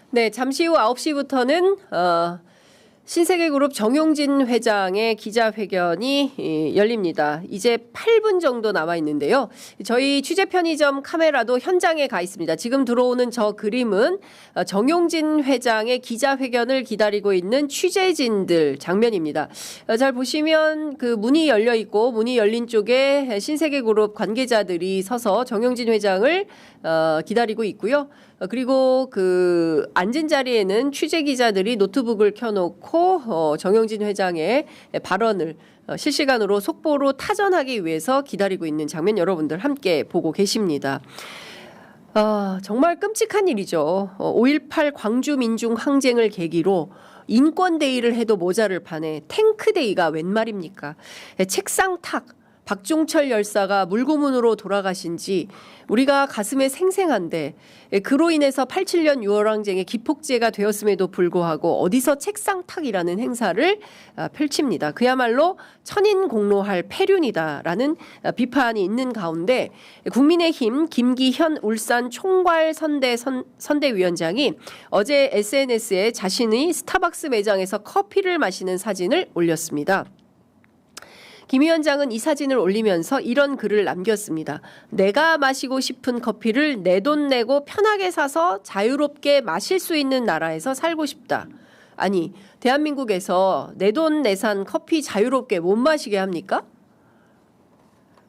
네, 잠시 후 9시부터는 신세계그룹 정용진 회장의 기자회견이 열립니다. 이제 8분 정도 남아 있는데요. 저희 취재 편의점 카메라도 현장에 가 있습니다. 지금 들어오는 저 그림은 정용진 회장의 기자회견을 기다리고 있는 취재진들 장면입니다. 잘 보시면 그 문이 열려 있고 문이 열린 쪽에 신세계그룹 관계자들이 서서 정용진 회장을 기다리고 있고요. 그리고 그 앉은 자리에는 취재 기자들이 노트북을 켜놓고 정용진 회장의 발언을 실시간으로 속보로 타전하기 위해서 기다리고 있는 장면 여러분들 함께 보고 계십니다. 정말 끔찍한 일이죠. 5.18 광주민중항쟁을 계기로 인권데이를 해도 모자를 파네 탱크데이가 웬 말입니까? 책상 탁 박종철 열사가 물고문으로 돌아가신 지 우리가 가슴에 생생한데 그로 인해서 87년 6월항쟁의 기폭제가 되었음에도 불구하고 어디서 책상탁이라는 행사를 펼칩니다. 그야말로 천인공노할 폐륜이다라는 비판이 있는 가운데 국민의힘 김기현 울산 총괄 선대위원장이 어제 SNS에 자신의 스타벅스 매장에서 커피를 마시는 사진을 올렸습니다. 김 위원장은 이 사진을 올리면서 이런 글을 남겼습니다. 내가 마시고 싶은 커피를 내 돈 내고 편하게 사서 자유롭게 마실 수 있는 나라에서 살고 싶다. 아니, 대한민국에서 내 돈 내산 커피 자유롭게 못 마시게 합니까?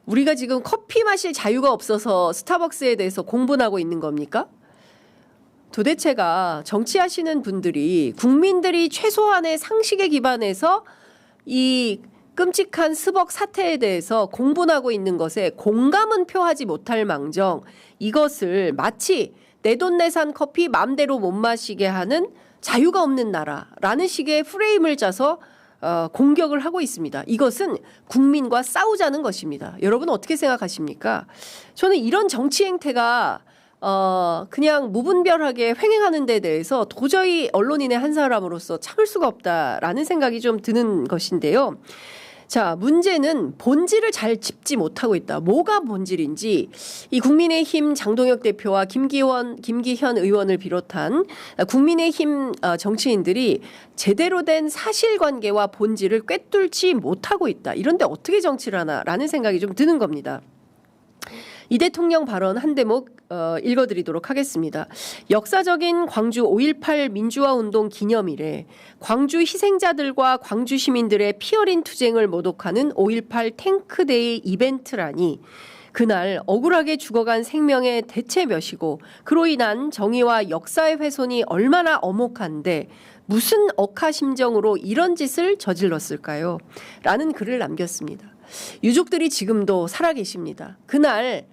우리가 지금 커피 마실 자유가 없어서 스타벅스에 대해서 공분하고 있는 겁니까? 도대체가 정치하시는 분들이 국민들이 최소한의 상식에 기반해서 이 끔찍한 스벅 사태에 대해서 공분하고 있는 것에 공감은 표하지 못할 망정 이것을 마치 내돈내산 커피 맘대로 못 마시게 하는 자유가 없는 나라라는 식의 프레임을 짜서 공격을 하고 있습니다. 이것은 국민과 싸우자는 것입니다. 여러분 어떻게 생각하십니까? 저는 이런 정치 행태가 그냥 무분별하게 횡행하는 데 대해서 도저히 언론인의 한 사람으로서 참을 수가 없다라는 생각이 좀 드는 것인데요. 자, 문제는 본질을 잘 짚지 못하고 있다. 뭐가 본질인지 이 국민의힘 장동혁 대표와 김기현 의원을 비롯한 국민의힘 정치인들이 제대로 된 사실관계와 본질을 꿰뚫지 못하고 있다. 이런데 어떻게 정치를 하나라는 생각이 좀 드는 겁니다. 이 대통령 발언 한 대목 읽어드리도록 하겠습니다. 역사적인 광주 5.18 민주화운동 기념일에 광주 희생자들과 광주 시민들의 피어린 투쟁을 모독하는 5.18 탱크데이 이벤트라니 그날 억울하게 죽어간 생명의 대체 몇이고 그로 인한 정의와 역사의 훼손이 얼마나 엄혹한데 무슨 억하심정으로 이런 짓을 저질렀을까요? 라는 글을 남겼습니다. 유족들이 지금도 살아계십니다. 그날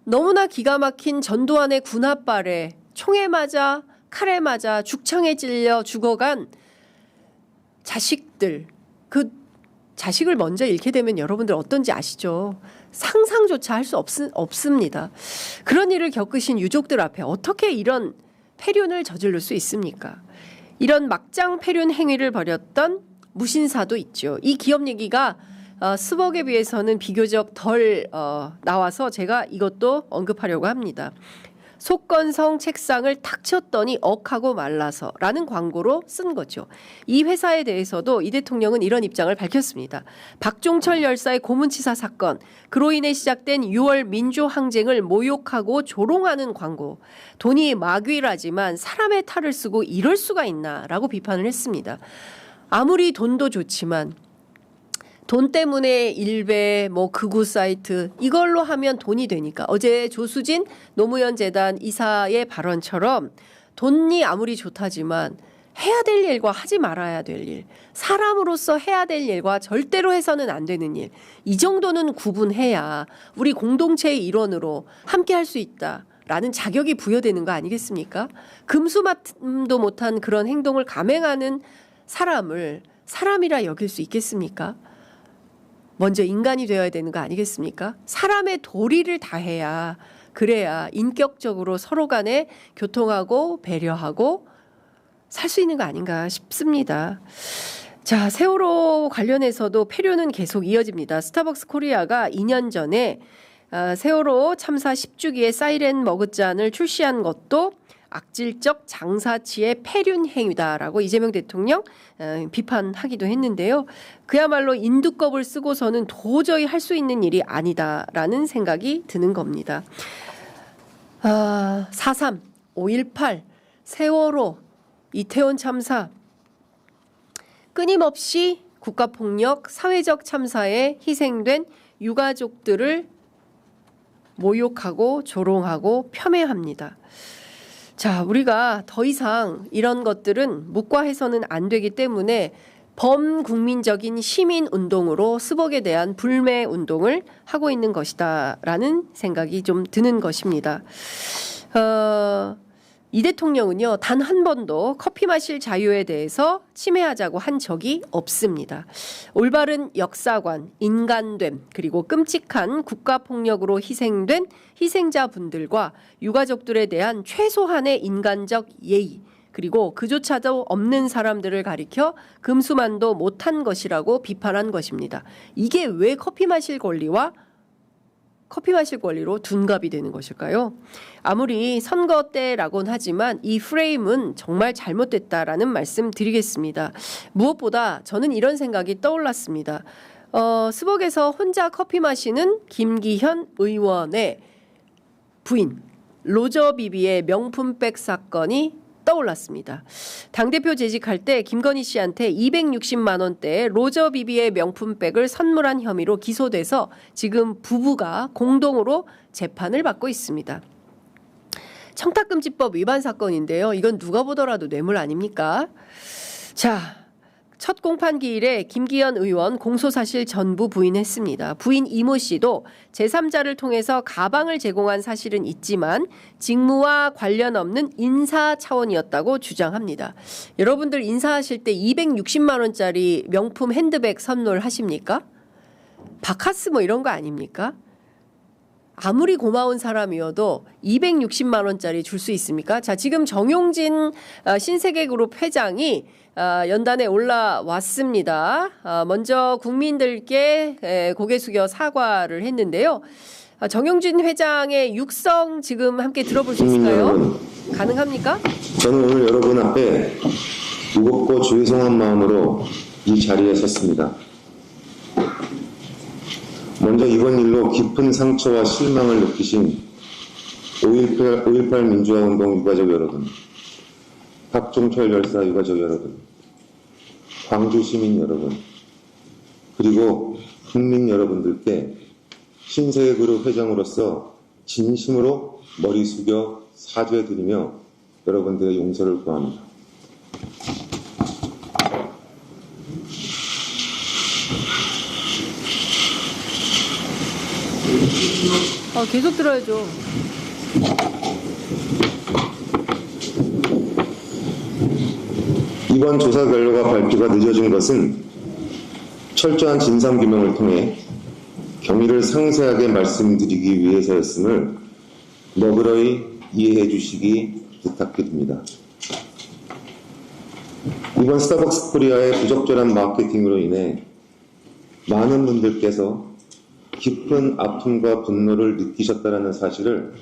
너무나 기가 막힌 전두환의 군합발에 총에 맞아 칼에 맞아 죽창에 찔려 죽어간 자식들 그 자식을 먼저 잃게 되면 여러분들 어떤지 아시죠? 상상조차 할 수 없습니다. 그런 일을 겪으신 유족들 앞에 어떻게 이런 폐륜을 저지를 수 있습니까? 이런 막장 폐륜 행위를 벌였던 무신사도 있죠. 이 기업 얘기가 스벅에 비해서는 비교적 덜 나와서 제가 이것도 언급하려고 합니다. 속건성 책상을 탁 쳤더니 억하고 말라서 라는 광고로 쓴 거죠. 이 회사에 대해서도 이 대통령은 이런 입장을 밝혔습니다. 박종철 열사의 고문치사 사건, 그로 인해 시작된 6월 민주항쟁을 모욕하고 조롱하는 광고. 돈이 마귀라지만 사람의 탈을 쓰고 이럴 수가 있나 라고 비판을 했습니다. 아무리 돈도 좋지만 돈 때문에 일베 극우 사이트 이걸로 하면 돈이 되니까 어제 조수진 노무현 재단 이사의 발언처럼 돈이 아무리 좋다지만 해야 될 일과 하지 말아야 될 일, 사람으로서 해야 될 일과 절대로 해서는 안 되는 일, 이 정도는 구분해야 우리 공동체의 일원으로 함께 할 수 있다라는 자격이 부여되는 거 아니겠습니까? 금수맞도 못한 그런 행동을 감행하는 사람을 사람이라 여길 수 있겠습니까? 먼저 인간이 되어야 되는 거 아니겠습니까? 사람의 도리를 다해야 그래야 인격적으로 서로 간에 교통하고 배려하고 살 수 있는 거 아닌가 싶습니다. 자, 세월호 관련해서도 폐륜은 계속 이어집니다. 스타벅스 코리아가 2년 전에 세월호 참사 10주기에 사이렌 머그잔을 출시한 것도 악질적 장사치의 폐륜 행위다라고 이재명 대통령 비판하기도 했는데요. 그야말로 인두껍을 쓰고서는 도저히 할 수 있는 일이 아니다라는 생각이 드는 겁니다. 4.3, 5.18, 세월호, 이태원 참사, 끊임없이 국가폭력, 사회적 참사에 희생된 유가족들을 모욕하고 조롱하고 폄훼합니다. 자, 우리가 더 이상 이런 것들은 묵과해서는 안 되기 때문에 범국민적인 시민운동으로 스벅에 대한 불매 운동을 하고 있는 것이다라는 생각이 좀 드는 것입니다. 이 대통령은요, 단 한 번도 커피 마실 자유에 대해서 침해하자고 한 적이 없습니다. 올바른 역사관, 인간됨, 그리고 끔찍한 국가폭력으로 희생된 희생자분들과 유가족들에 대한 최소한의 인간적 예의, 그리고 그조차도 없는 사람들을 가리켜 금수만도 못한 것이라고 비판한 것입니다. 이게 왜 커피 마실 권리로 둔갑이 되는 것일까요? 아무리 선거 때라고는 하지만 이 프레임은 정말 잘못됐다라는 말씀 드리겠습니다. 무엇보다 저는 이런 생각이 떠올랐습니다. 스벅에서 혼자 커피 마시는 김기현 의원의 부인 로저 비비의 명품백 사건이 떠올랐습니다. 당대표 재직할 때 김건희 씨한테 260만 원대의 로저 비비의 명품백을 선물한 혐의로 기소돼서 지금 부부가 공동으로 재판을 받고 있습니다. 청탁금지법 위반 사건인데요. 이건 누가 보더라도 뇌물 아닙니까? 자, 첫 공판 기일에 김기현 의원 공소사실 전부 부인했습니다. 부인 이모 씨도 제3자를 통해서 가방을 제공한 사실은 있지만 직무와 관련 없는 인사 차원이었다고 주장합니다. 여러분들 인사하실 때 260만 원짜리 명품 핸드백 선물하십니까? 바카스 뭐 이런 거 아닙니까? 아무리 고마운 사람이어도 260만 원짜리 줄 수 있습니까? 자, 지금 정용진 신세계그룹 회장이 연단에 올라왔습니다. 먼저 국민들께 고개 숙여 사과를 했는데요. 정용진 회장의 육성 지금 함께 들어볼 수 있을까요? 가능합니까? 저는 오늘 여러분 앞에 무겁고 죄송한 마음으로 이 자리에 섰습니다. 먼저 이번 일로 깊은 상처와 실망을 느끼신 5.18 민주화운동 유가족 여러분, 박종철 열사 유가족 여러분, 광주 시민 여러분, 그리고 국민 여러분들께 신세계그룹 회장으로서 진심으로 머리 숙여 사죄드리며 여러분들의 용서를 구합니다. 계속 들어야죠. 이번 조사 결과가 발표가 늦어진 것은 철저한 진상규명을 통해 경위를 상세하게 말씀드리기 위해서였음을 너그러이 이해해 주시기 부탁드립니다. 이번 스타벅스 코리아의 부적절한 마케팅으로 인해 많은 분들께서 깊은 아픔과 분노를 느끼셨다는 사실을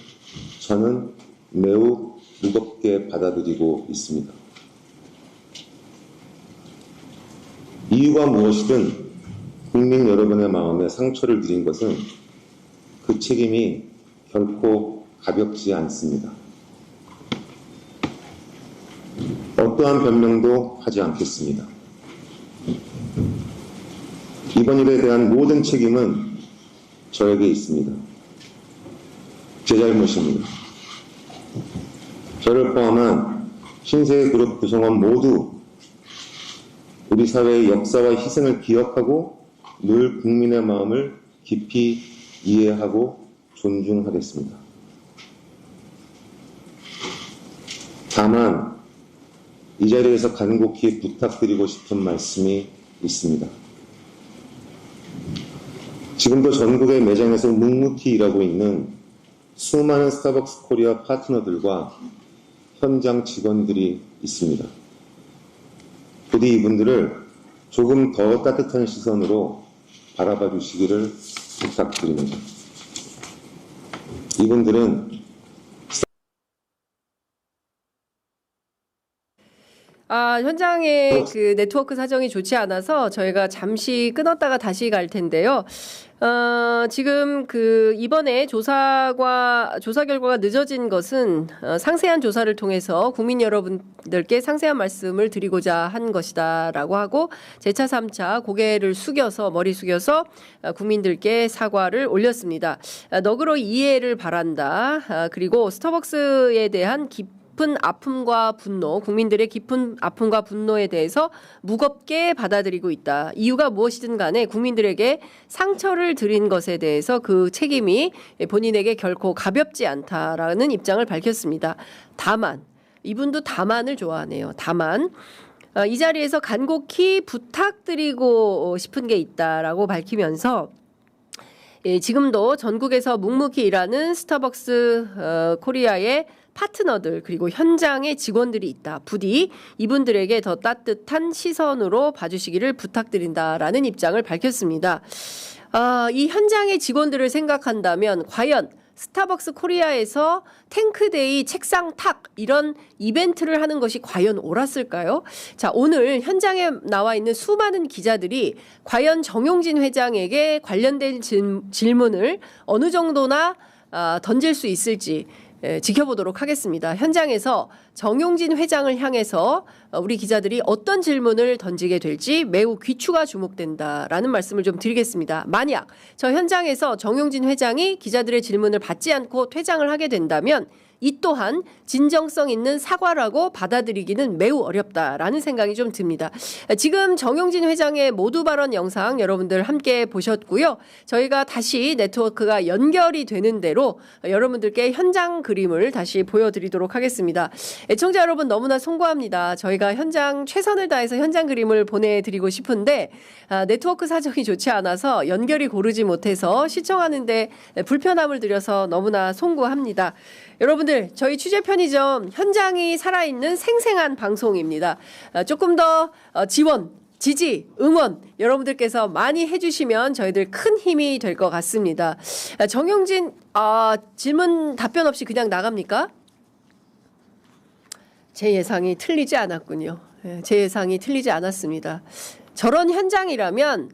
저는 매우 무겁게 받아들이고 있습니다. 이유가 무엇이든 국민 여러분의 마음에 상처를 드린 것은 그 책임이 결코 가볍지 않습니다. 어떠한 변명도 하지 않겠습니다. 이번 일에 대한 모든 책임은 저에게 있습니다. 제 잘못입니다. 저를 포함한 신세계그룹 구성원 모두 우리 사회의 역사와 희생을 기억하고 늘 국민의 마음을 깊이 이해하고 존중하겠습니다. 다만 이 자리에서 간곡히 부탁드리고 싶은 말씀이 있습니다. 지금도 전국의 매장에서 묵묵히 일하고 있는 수많은 스타벅스 코리아 파트너들과 현장 직원들이 있습니다. 부디 이분들을 조금 더 따뜻한 시선으로 바라봐 주시기를 부탁드립니다. 이분들은 현장의 그 네트워크 사정이 좋지 않아서 저희가 잠시 끊었다가 다시 갈 텐데요. 지금 이번에 조사 결과가 늦어진 것은 상세한 조사를 통해서 국민 여러분들께 상세한 말씀을 드리고자 한 것이다라고 하고 재차 3차 머리 숙여서 국민들께 사과를 올렸습니다. 너그러 이해를 바란다. 그리고 스타벅스에 대한 깊은 아픔과 분노, 국민들의 깊은 아픔과 분노에 대해서 무겁게 받아들이고 있다. 이유가 무엇이든 간에 국민들에게 상처를 드린 것에 대해서 그 책임이 본인에게 결코 가볍지 않다라는 입장을 밝혔습니다. 다만, 이분도 다만을 좋아하네요. 다만, 이 자리에서 간곡히 부탁드리고 싶은 게 있다라고 밝히면서 지금도 전국에서 묵묵히 일하는 스타벅스 코리아의 파트너들 그리고 현장의 직원들이 있다. 부디 이분들에게 더 따뜻한 시선으로 봐주시기를 부탁드린다라는 입장을 밝혔습니다. 이 현장의 직원들을 생각한다면 과연 스타벅스 코리아에서 탱크데이 책상 탁 이런 이벤트를 하는 것이 과연 옳았을까요? 자, 오늘 현장에 나와 있는 수많은 기자들이 과연 정용진 회장에게 관련된 질문을 어느 정도나 던질 수 있을지 지켜보도록 하겠습니다. 현장에서 정용진 회장을 향해서 우리 기자들이 어떤 질문을 던지게 될지 매우 귀추가 주목된다라는 말씀을 좀 드리겠습니다. 만약 저 현장에서 정용진 회장이 기자들의 질문을 받지 않고 퇴장을 하게 된다면 이 또한 진정성 있는 사과라고 받아들이기는 매우 어렵다라는 생각이 좀 듭니다. 지금 정용진 회장의 모두 발언 영상 여러분들 함께 보셨고요. 저희가 다시 네트워크가 연결이 되는 대로 여러분들께 현장 그림을 다시 보여드리도록 하겠습니다. 애청자 여러분 너무나 송구합니다. 저희가 현장 최선을 다해서 현장 그림을 보내드리고 싶은데 네트워크 사정이 좋지 않아서 연결이 고르지 못해서 시청하는데 불편함을 드려서 너무나 송구합니다. 여러분들 저희 취재 편의점 현장이 살아있는 생생한 방송입니다. 조금 더 지원, 지지, 응원 여러분들께서 많이 해주시면 저희들 큰 힘이 될 것 같습니다. 정용진 질문 답변 없이 그냥 나갑니까? 제 예상이 틀리지 않았군요. 제 예상이 틀리지 않았습니다. 저런 현장이라면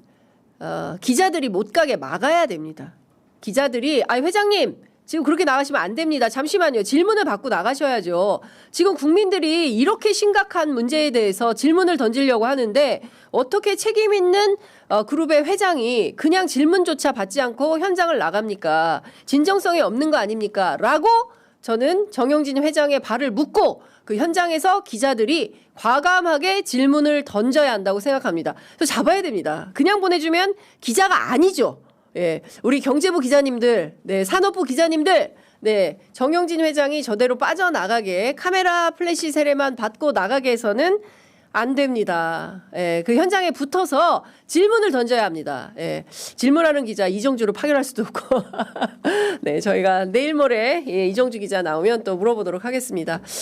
기자들이 못 가게 막아야 됩니다. 기자들이 회장님 지금 그렇게 나가시면 안 됩니다. 잠시만요. 질문을 받고 나가셔야죠. 지금 국민들이 이렇게 심각한 문제에 대해서 질문을 던지려고 하는데 어떻게 책임 있는 그룹의 회장이 그냥 질문조차 받지 않고 현장을 나갑니까? 진정성이 없는 거 아닙니까? 라고 저는 정용진 회장의 발을 묶고 그 현장에서 기자들이 과감하게 질문을 던져야 한다고 생각합니다. 그래서 잡아야 됩니다. 그냥 보내주면 기자가 아니죠. 예, 우리 경제부 기자님들, 산업부 기자님들, 정용진 회장이 저대로 빠져나가게 카메라 플래시 세례만 받고 나가게 해서는 안 됩니다. 예, 그 현장에 붙어서 질문을 던져야 합니다. 예, 질문하는 기자 이정주로 파견할 수도 없고. 저희가 내일 모레 이정주 기자 나오면 또 물어보도록 하겠습니다.